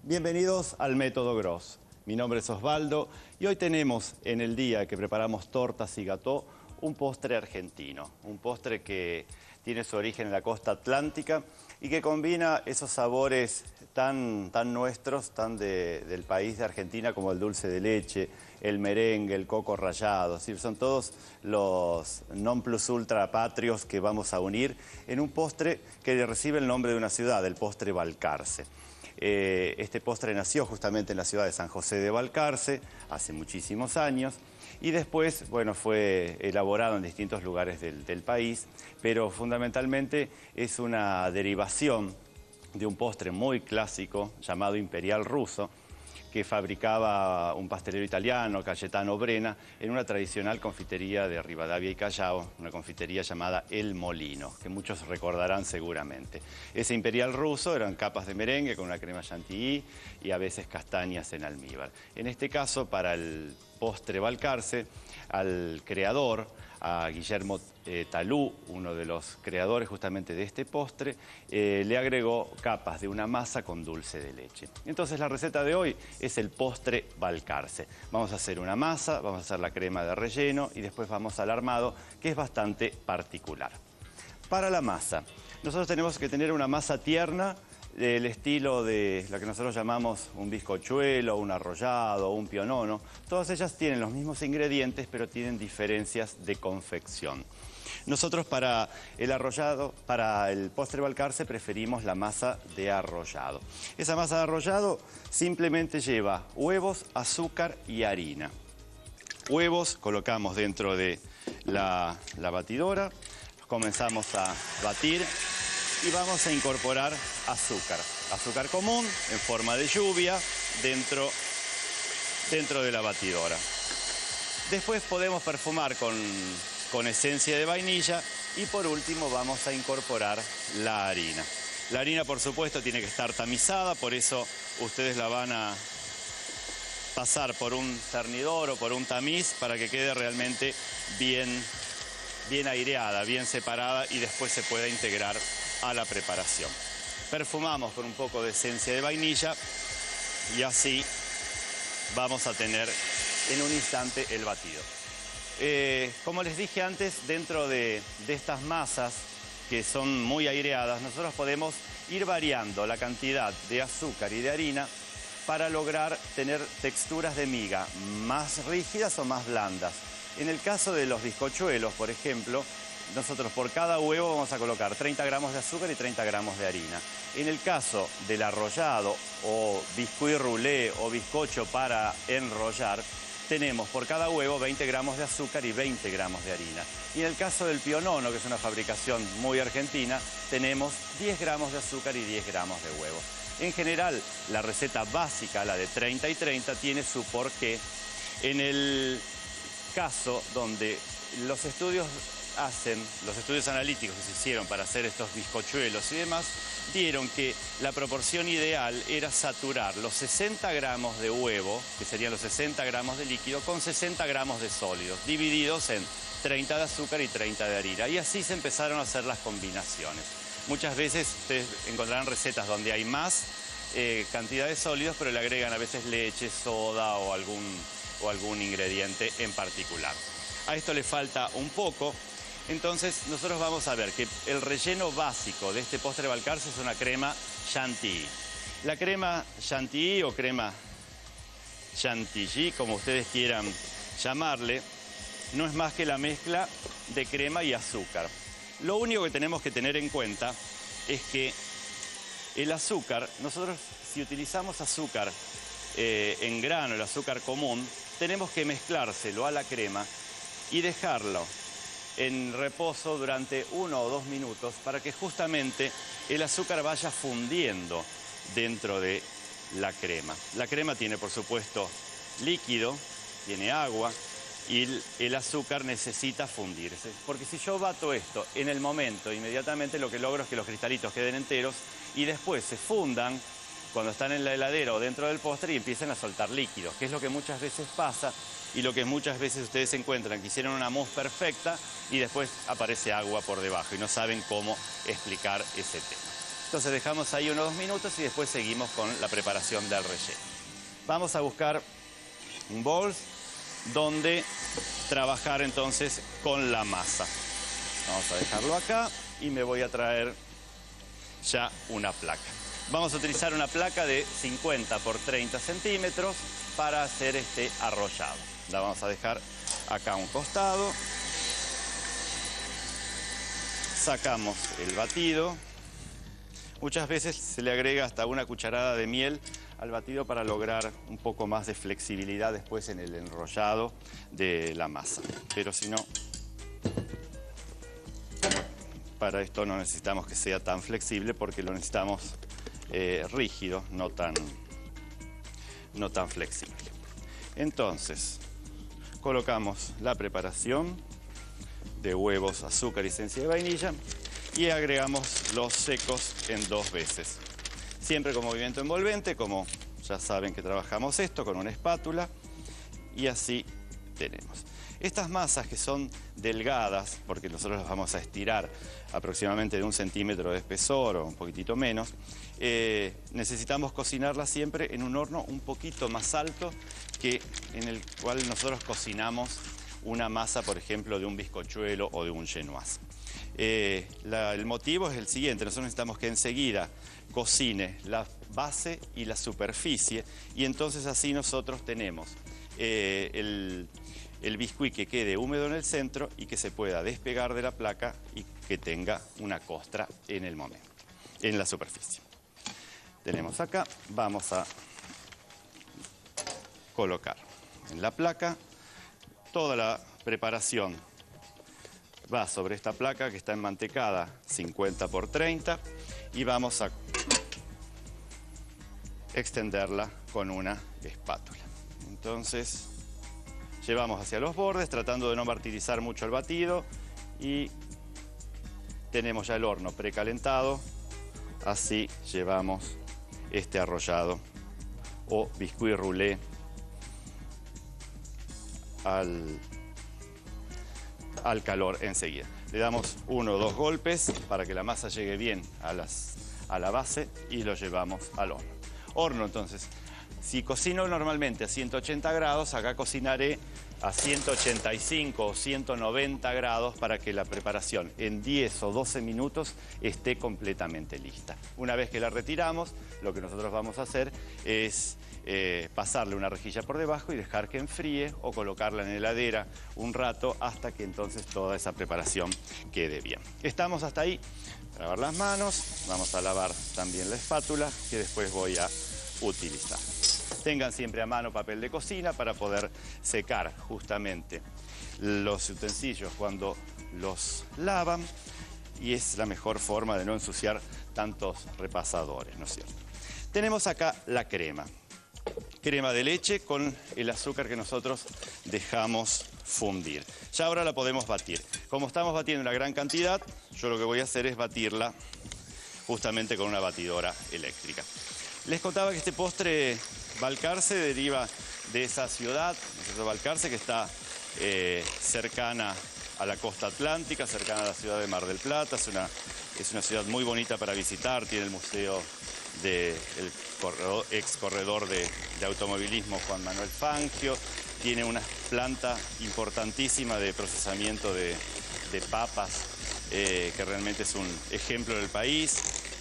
Bienvenidos al Método Gross. Mi nombre es Osvaldo y hoy tenemos en el día que preparamos tortas y gâteaux un postre argentino. Un postre que tiene su origen en la costa atlántica y que combina esos sabores tan nuestros, del país de Argentina, como el dulce de leche, el merengue, el coco rallado. Es decir, son todos los non plus ultra patrios que vamos a unir en un postre que recibe el nombre de una ciudad, el postre Balcarce. Este postre nació justamente en la ciudad de San José de Balcarce hace muchísimos años y después, bueno, fue elaborado en distintos lugares del país, pero fundamentalmente es una derivación de un postre muy clásico llamado Imperial Ruso, que fabricaba un pastelero italiano, Cayetano Brena, en una tradicional confitería de Rivadavia y Callao, una confitería llamada El Molino, que muchos recordarán seguramente. Ese Imperial Ruso eran capas de merengue con una crema chantilly y a veces castañas en almíbar. En este caso, para el postre Balcarce, al creador, a Guillermo Talú, uno de los creadores justamente de este postre, le agregó capas de una masa con dulce de leche. Entonces la receta de hoy es el postre Balcarce. Vamos a hacer una masa, vamos a hacer la crema de relleno y después vamos al armado, que es bastante particular. Para la masa, nosotros tenemos que tener una masa tierna, del estilo de lo que nosotros llamamos un bizcochuelo, un arrollado, un pionono. Todas ellas tienen los mismos ingredientes, pero tienen diferencias de confección. Nosotros para el arrollado, para el postre Balcarce, preferimos la masa de arrollado. Esa masa de arrollado simplemente lleva huevos, azúcar y harina. Huevos colocamos dentro de la batidora, comenzamos a batir y vamos a incorporar azúcar. Azúcar común en forma de lluvia dentro de la batidora. Después podemos perfumar con esencia de vainilla y por último vamos a incorporar la harina. La harina, por supuesto, tiene que estar tamizada, por eso ustedes la van a pasar por un cernidor o por un tamiz para que quede realmente bien aireada, bien separada y después se pueda integrar a la preparación. Perfumamos con un poco de esencia de vainilla y así vamos a tener en un instante el batido. Como les dije antes, dentro de estas masas que son muy aireadas, nosotros podemos ir variando la cantidad de azúcar y de harina para lograr tener texturas de miga más rígidas o más blandas. En el caso de los bizcochuelos, por ejemplo, nosotros por cada huevo vamos a colocar 30 gramos de azúcar y 30 gramos de harina. En el caso del arrollado o biscuit roulé o bizcocho para enrollar, tenemos por cada huevo 20 gramos de azúcar y 20 gramos de harina. Y en el caso del pionono, que es una fabricación muy argentina, tenemos 10 gramos de azúcar y 10 gramos de huevo. En general, la receta básica, la de 30 y 30, tiene su porqué en el caso donde los estudios analíticos que se hicieron para hacer estos bizcochuelos y demás, dieron que la proporción ideal era saturar los 60 gramos de huevo, que serían los 60 gramos de líquido, con 60 gramos de sólidos, divididos en 30 de azúcar y 30 de harina. Y así se empezaron a hacer las combinaciones. Muchas veces ustedes encontrarán recetas donde hay más cantidad de sólidos, pero le agregan a veces leche, soda o algún ingrediente en particular. A esto le falta un poco. Entonces nosotros vamos a ver que el relleno básico de este postre Balcarce es una crema chantilly. La crema chantilly o crema chantilly, como ustedes quieran llamarle, no es más que la mezcla de crema y azúcar. Lo único que tenemos que tener en cuenta es que el azúcar, nosotros si utilizamos azúcar en grano, el azúcar común, tenemos que mezclárselo a la crema y dejarlo en reposo durante 1 o 2 minutos para que justamente el azúcar vaya fundiendo dentro de la crema. La crema tiene, por supuesto, líquido, tiene agua y el azúcar necesita fundirse. Porque si yo bato esto en el momento, inmediatamente lo que logro es que los cristalitos queden enteros y después se fundan cuando están en la heladera o dentro del postre y empiecen a soltar líquidos, que es lo que muchas veces pasa y lo que muchas veces ustedes encuentran, que hicieron una mousse perfecta y después aparece agua por debajo y no saben cómo explicar ese tema. Entonces dejamos ahí unos 2 minutos y después seguimos con la preparación del relleno. Vamos a buscar un bol donde trabajar entonces con la masa. Vamos a dejarlo acá y me voy a traer ya una placa. Vamos a utilizar una placa de 50 por 30 centímetros para hacer este arrollado. La vamos a dejar acá a un costado. Sacamos el batido. Muchas veces se le agrega hasta una cucharada de miel al batido para lograr un poco más de flexibilidad después en el enrollado de la masa. Pero si no, para esto no necesitamos que sea tan flexible porque lo necesitamos rígido, no tan flexible. Entonces, colocamos la preparación de huevos, azúcar y esencia de vainilla y agregamos los secos en 2 veces. Siempre con movimiento envolvente, como ya saben que trabajamos esto, con una espátula, y así tenemos. Estas masas que son delgadas, porque nosotros las vamos a estirar aproximadamente de 1 centímetro de espesor o un poquitito menos, necesitamos cocinarlas siempre en un horno un poquito más alto que en el cual nosotros cocinamos una masa, por ejemplo, de un bizcochuelo o de un genoise. El motivo es el siguiente: nosotros necesitamos que enseguida cocine la base y la superficie, y entonces así nosotros tenemos el biscuit que quede húmedo en el centro y que se pueda despegar de la placa y que tenga una costra en el momento, en la superficie. Tenemos acá, vamos a colocar en la placa toda la preparación. Va sobre esta placa que está enmantecada 50 por 30 y vamos a extenderla con una espátula. Entonces llevamos hacia los bordes tratando de no martirizar mucho el batido y tenemos ya el horno precalentado. Así llevamos este arrollado o biscuit roulé al calor enseguida. Le damos 1 o 2 golpes para que la masa llegue bien a la base y lo llevamos al horno. Horno, entonces, si cocino normalmente a 180 grados, acá cocinaré a 185 o 190 grados para que la preparación en 10 o 12 minutos esté completamente lista. Una vez que la retiramos, lo que nosotros vamos a hacer es pasarle una rejilla por debajo y dejar que enfríe o colocarla en la heladera un rato hasta que entonces toda esa preparación quede bien. Estamos hasta ahí. Para lavar las manos, vamos a lavar también la espátula que después voy a utilizar. Tengan siempre a mano papel de cocina para poder secar justamente los utensilios cuando los lavan, y es la mejor forma de no ensuciar tantos repasadores, ¿no es cierto? Tenemos acá la crema. Crema de leche con el azúcar que nosotros dejamos fundir. Ya ahora la podemos batir. Como estamos batiendo una gran cantidad, yo lo que voy a hacer es batirla justamente con una batidora eléctrica. Les contaba que este postre Balcarce deriva de esa ciudad, Balcarce, que está cercana a la costa atlántica, cercana a la ciudad de Mar del Plata. Es una ciudad muy bonita para visitar, tiene el museo del ex corredor de automovilismo Juan Manuel Fangio, tiene una planta importantísima de procesamiento de papas, que realmente es un ejemplo del país.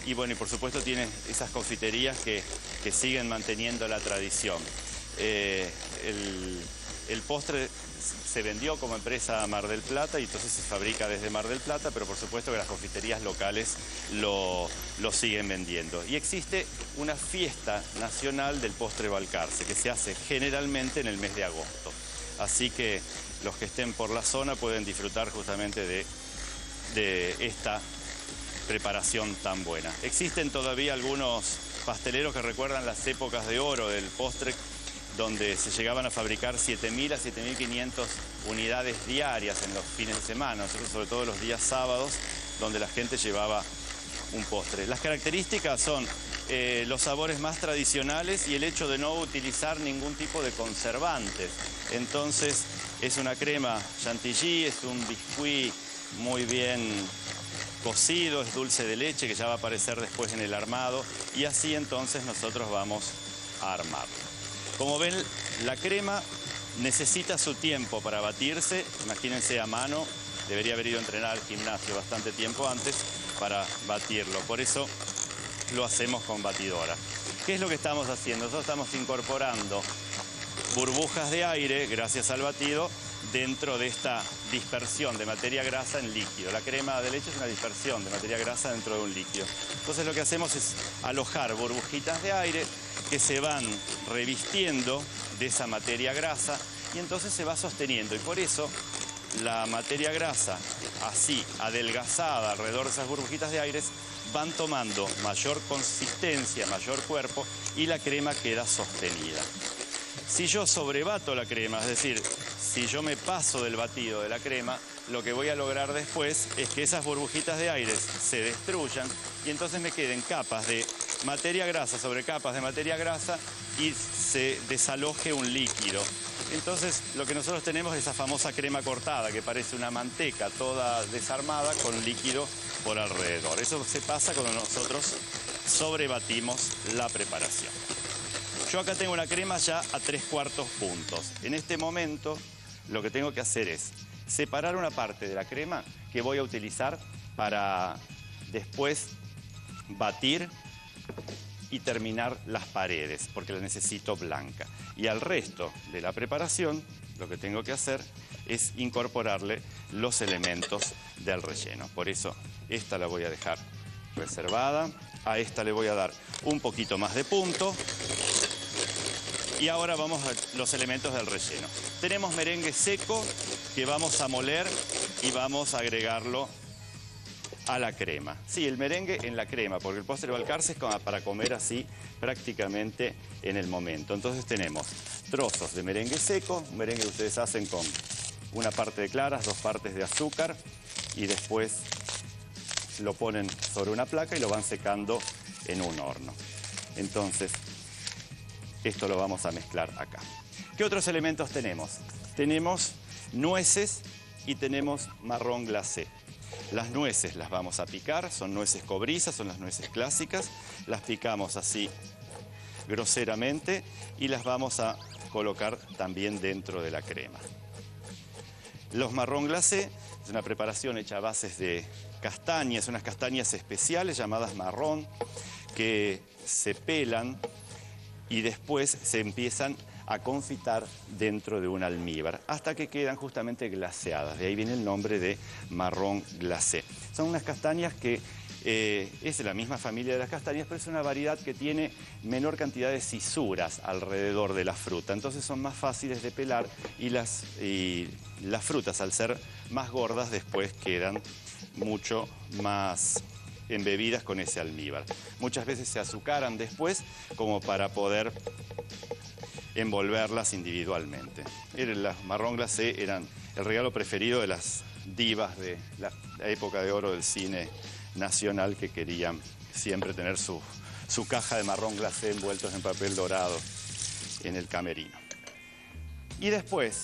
Y bueno, y por supuesto tiene esas confiterías que siguen manteniendo la tradición. El postre se vendió como empresa a Mar del Plata y entonces se fabrica desde Mar del Plata, pero por supuesto que las confiterías locales lo siguen vendiendo. Y existe una fiesta nacional del postre Balcarce que se hace generalmente en el mes de agosto. Así que los que estén por la zona pueden disfrutar justamente de esta preparación tan buena. Existen todavía algunos pasteleros que recuerdan las épocas de oro del postre, donde se llegaban a fabricar 7.000 a 7.500 unidades diarias en los fines de semana, sobre todo los días sábados, donde la gente llevaba un postre. Las características son los sabores más tradicionales y el hecho de no utilizar ningún tipo de conservantes. Entonces es una crema chantilly, es un biscuit muy bien cocido, es dulce de leche que ya va a aparecer después en el armado y así entonces nosotros vamos a armarlo. Como ven, la crema necesita su tiempo para batirse, imagínense a mano, debería haber ido a entrenar al gimnasio bastante tiempo antes para batirlo, por eso lo hacemos con batidora. ¿Qué es lo que estamos haciendo? Nosotros estamos incorporando burbujas de aire, gracias al batido, dentro de esta dispersión de materia grasa en líquido. La crema de leche es una dispersión de materia grasa dentro de un líquido. Entonces lo que hacemos es alojar burbujitas de aire que se van revistiendo de esa materia grasa y entonces se va sosteniendo. Y por eso la materia grasa, así adelgazada alrededor de esas burbujitas de aire, van tomando mayor consistencia, mayor cuerpo y la crema queda sostenida. Si yo sobrebato la crema, es decir, si yo me paso del batido de la crema, lo que voy a lograr después es que esas burbujitas de aire se destruyan y entonces me queden capas de materia grasa sobre capas de materia grasa y se desaloje un líquido. Entonces lo que nosotros tenemos es esa famosa crema cortada que parece una manteca toda desarmada con líquido por alrededor. Eso se pasa cuando nosotros sobrebatimos la preparación. Yo acá tengo una crema ya a 3/4 puntos. En este momento lo que tengo que hacer es separar una parte de la crema que voy a utilizar para después batir y terminar las paredes, porque la necesito blanca. Y al resto de la preparación lo que tengo que hacer es incorporarle los elementos del relleno. Por eso esta la voy a dejar reservada. A esta le voy a dar un poquito más de punto. Y ahora vamos a los elementos del relleno. Tenemos merengue seco que vamos a moler y vamos a agregarlo a la crema. Sí, el merengue en la crema, porque el postre de Balcarce es como para comer así prácticamente en el momento. Entonces tenemos trozos de merengue seco, un merengue que ustedes hacen con una parte de claras, 2 partes de azúcar y después lo ponen sobre una placa y lo van secando en un horno. Entonces, esto lo vamos a mezclar acá. ¿Qué otros elementos tenemos? Tenemos nueces y tenemos marrón glacé. Las nueces las vamos a picar, son nueces cobrizas, son las nueces clásicas. Las picamos así groseramente y las vamos a colocar también dentro de la crema. Los marrón glacé es una preparación hecha a bases de castañas, unas castañas especiales llamadas marrón que se pelan y después se empiezan a confitar dentro de un almíbar hasta que quedan justamente glaseadas. De ahí viene el nombre de marrón glacé. Son unas castañas que es de la misma familia de las castañas, pero es una variedad que tiene menor cantidad de cisuras alrededor de la fruta. Entonces son más fáciles de pelar y las frutas, al ser más gordas, después quedan mucho más embebidas con ese almíbar. Muchas veces se azucaran después como para poder envolverlas individualmente. Las marrón glacé eran el regalo preferido de las divas de la época de oro del cine nacional, que querían siempre tener su caja de marrón glacé envueltos en papel dorado en el camerino. Y después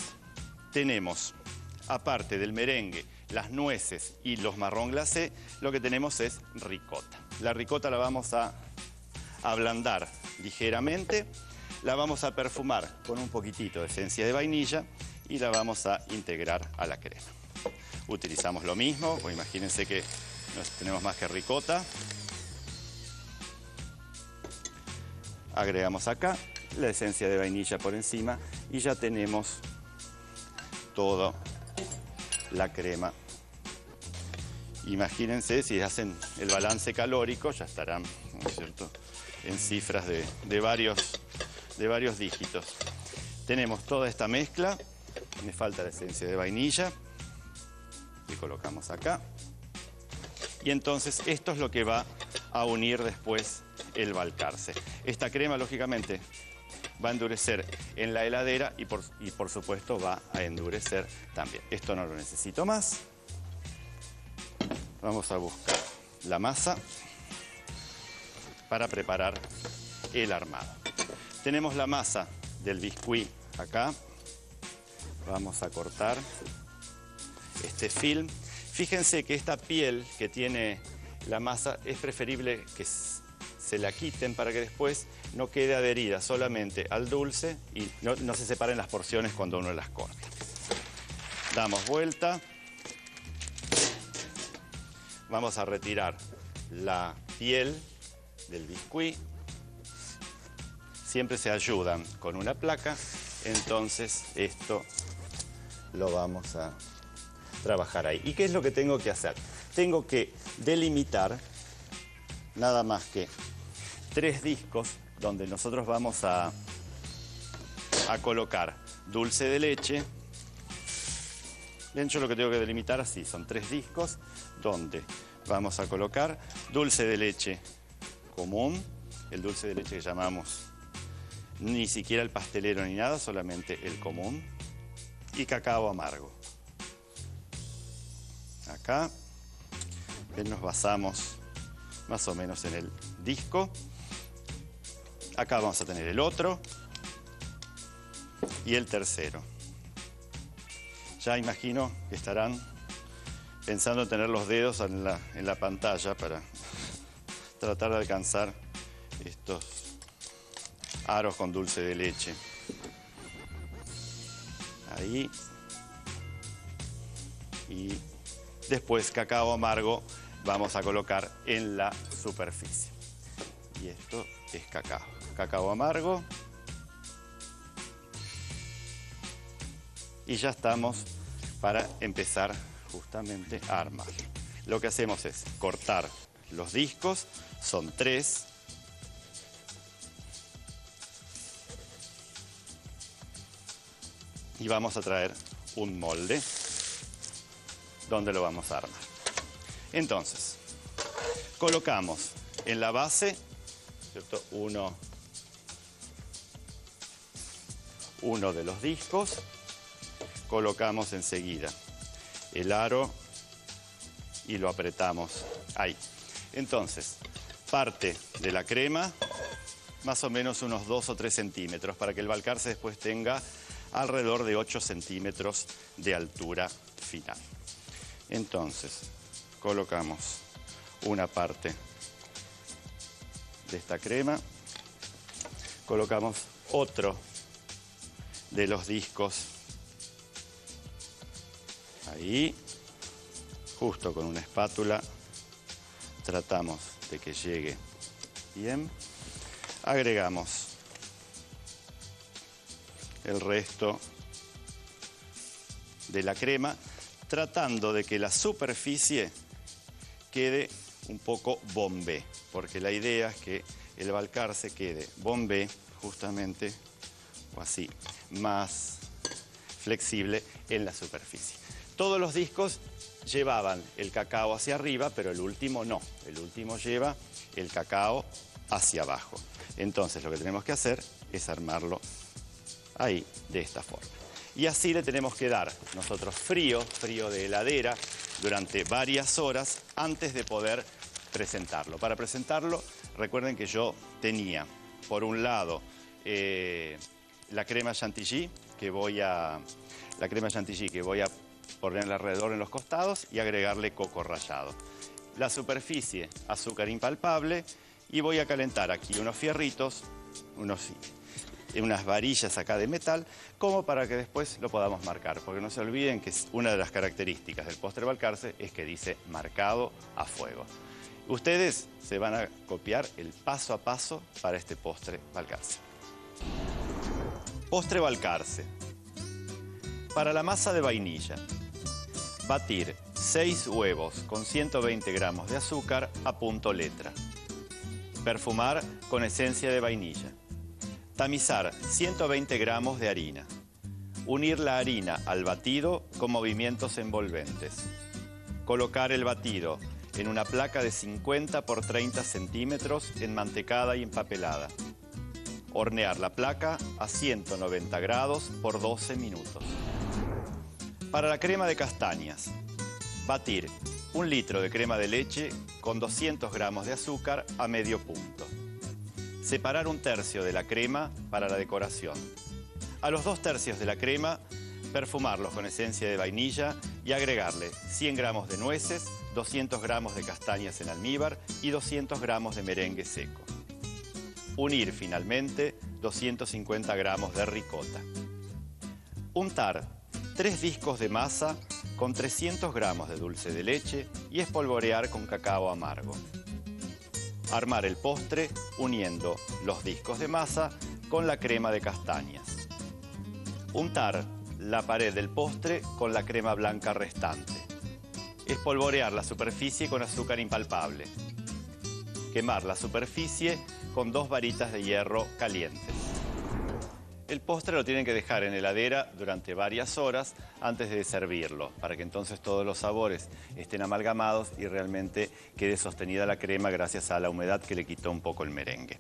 tenemos, aparte del merengue, las nueces y los marrón glacé, lo que tenemos es ricota. La ricota la vamos a ablandar ligeramente, la vamos a perfumar con un poquitito de esencia de vainilla y la vamos a integrar a la crema. Utilizamos lo mismo, pues imagínense que no tenemos más que ricota. Agregamos acá la esencia de vainilla por encima y ya tenemos toda la crema. Imagínense, si hacen el balance calórico, ya estarán, ¿no es cierto?, en cifras de varios dígitos. Tenemos toda esta mezcla, me falta la esencia de vainilla, que colocamos acá. Y entonces esto es lo que va a unir después el Balcarce. Esta crema, lógicamente, va a endurecer en la heladera y por supuesto va a endurecer también. Esto no lo necesito más. Vamos a buscar la masa para preparar el armado. Tenemos la masa del biscuit acá. Vamos a cortar este film Fíjense que esta piel que tiene la masa es preferible que se la quiten para que después no quede adherida solamente al dulce y no se separen las porciones cuando uno las corta. Damos vuelta. Vamos a retirar la piel del biscuit. Siempre se ayudan con una placa, entonces esto lo vamos a trabajar ahí. ¿Y qué es lo que tengo que hacer? Tengo que delimitar nada más que 3 discos donde nosotros vamos a colocar dulce de leche. Bien, yo lo que tengo que delimitar así, son 3 discos donde vamos a colocar dulce de leche común, el dulce de leche que llamamos ni siquiera el pastelero ni nada, solamente el común, y cacao amargo. Acá nos basamos más o menos en el disco. Acá vamos a tener el otro y el tercero. Ya imagino que estarán pensando en tener los dedos en la pantalla para tratar de alcanzar estos aros con dulce de leche. Ahí. Y después cacao amargo vamos a colocar en la superficie. Y esto es cacao. Cacao amargo. Y ya estamos para empezar justamente a armar. Lo que hacemos es cortar los discos, son 3. Y vamos a traer un molde donde lo vamos a armar. Entonces, colocamos en la base, ¿cierto? uno de los discos, colocamos enseguida el aro y lo apretamos ahí. Entonces, parte de la crema, más o menos unos 2 o 3 centímetros, para que el Balcarce después tenga alrededor de 8 centímetros de altura final. Entonces, colocamos una parte de esta crema, colocamos otro de los discos ahí, justo con una espátula, tratamos de que llegue bien, agregamos el resto de la crema, tratando de que la superficie quede un poco bombé, porque la idea es que el Balcarce quede bombé, justamente, o así, más flexible en la superficie. Todos los discos llevaban el cacao hacia arriba, pero el último no. El último lleva el cacao hacia abajo. Entonces lo que tenemos que hacer es armarlo ahí, de esta forma. Y así le tenemos que dar nosotros frío de heladera, durante varias horas antes de poder presentarlo. Para presentarlo, recuerden que yo tenía, por un lado, la crema chantilly que voy a poner alrededor en los costados y agregarle coco rallado. La superficie, azúcar impalpable, y voy a calentar aquí unos fierritos, unas varillas acá de metal, como para que después lo podamos marcar, porque no se olviden que una de las características del postre Balcarce es que dice marcado a fuego. Ustedes se van a copiar el paso a paso para este postre Balcarce. Postre Balcarce. Para la masa de vainilla, batir 6 huevos con 120 gramos de azúcar a punto letra. Perfumar con esencia de vainilla. Tamizar 120 gramos de harina. Unir la harina al batido con movimientos envolventes. Colocar el batido en una placa de 50 por 30 centímetros enmantecada y empapelada. Hornear la placa a 190 grados por 12 minutos. Para la crema de castañas, batir 1 litro de crema de leche con 200 gramos de azúcar a medio punto. Separar 1/3 de la crema para la decoración. A los 2/3 de la crema, perfumarlos con esencia de vainilla y agregarle 100 gramos de nueces, 200 gramos de castañas en almíbar y 200 gramos de merengue seco. Unir finalmente 250 gramos de ricota. Untar 3 discos de masa con 300 gramos de dulce de leche y espolvorear con cacao amargo. Armar el postre uniendo los discos de masa con la crema de castañas. Untar la pared del postre con la crema blanca restante. Espolvorear la superficie con azúcar impalpable. Quemar la superficie con 2 varitas de hierro calientes. El postre lo tienen que dejar en heladera durante varias horas antes de servirlo, para que entonces todos los sabores estén amalgamados y realmente quede sostenida la crema gracias a la humedad que le quitó un poco el merengue.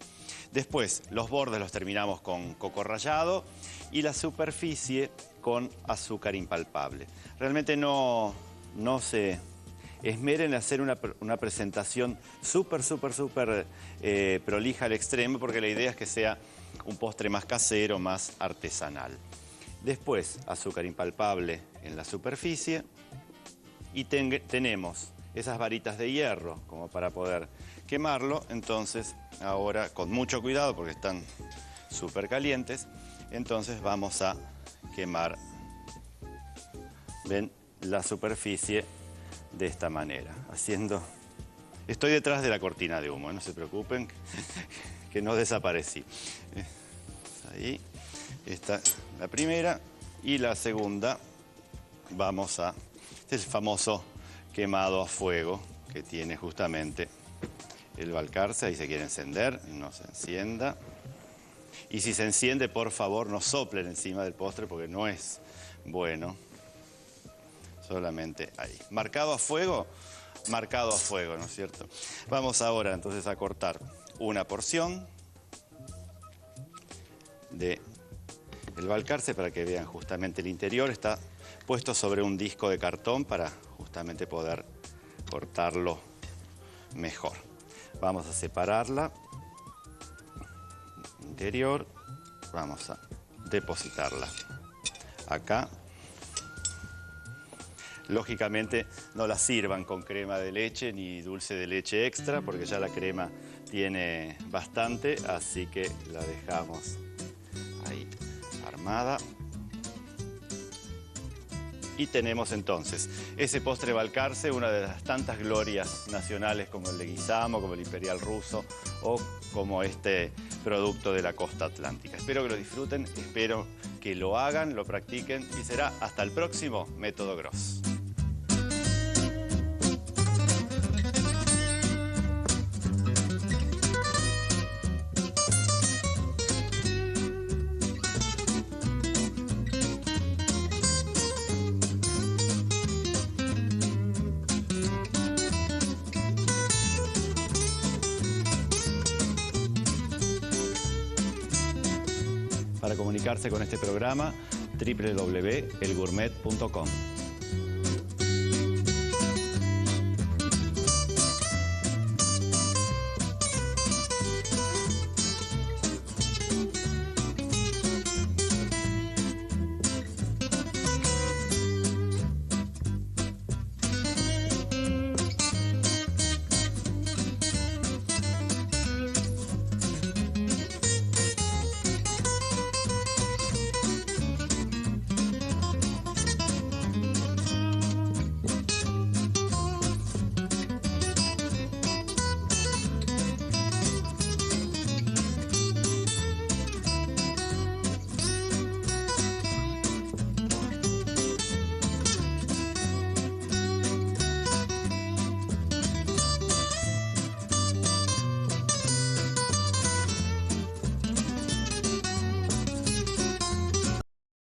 Después, los bordes los terminamos con coco rallado y la superficie con azúcar impalpable. Realmente no se esmeren en hacer una presentación súper prolija al extremo, porque la idea es que sea un postre más casero, más artesanal. Después, azúcar impalpable en la superficie y tenemos esas varitas de hierro como para poder quemarlo. Entonces, ahora con mucho cuidado porque están súper calientes, entonces vamos a quemar, ven, la superficie de esta manera, haciendo... Estoy detrás de la cortina de humo, no se preocupen, que no desaparecí. Ahí está la primera y la segunda vamos a... Este es el famoso quemado a fuego que tiene justamente el Balcarce. Ahí se quiere encender, no se encienda. Y si se enciende, por favor, no soplen encima del postre porque no es bueno. Solamente ahí. Marcado a fuego, ¿no es cierto? Vamos ahora entonces a cortar una porción de el Balcarce para que vean justamente el interior. Está puesto sobre un disco de cartón para justamente poder cortarlo mejor. Vamos a separarla. Interior, vamos a depositarla acá. Lógicamente no la sirvan con crema de leche ni dulce de leche extra porque ya la crema tiene bastante, así que la dejamos ahí armada. Y tenemos entonces ese postre Balcarce, una de las tantas glorias nacionales como el Leguizamo, como el Imperial Ruso o como este producto de la costa atlántica. Espero que lo disfruten, espero que lo hagan, lo practiquen y será hasta el próximo Método Gross. Para comunicarse con este programa, www.elgourmet.com.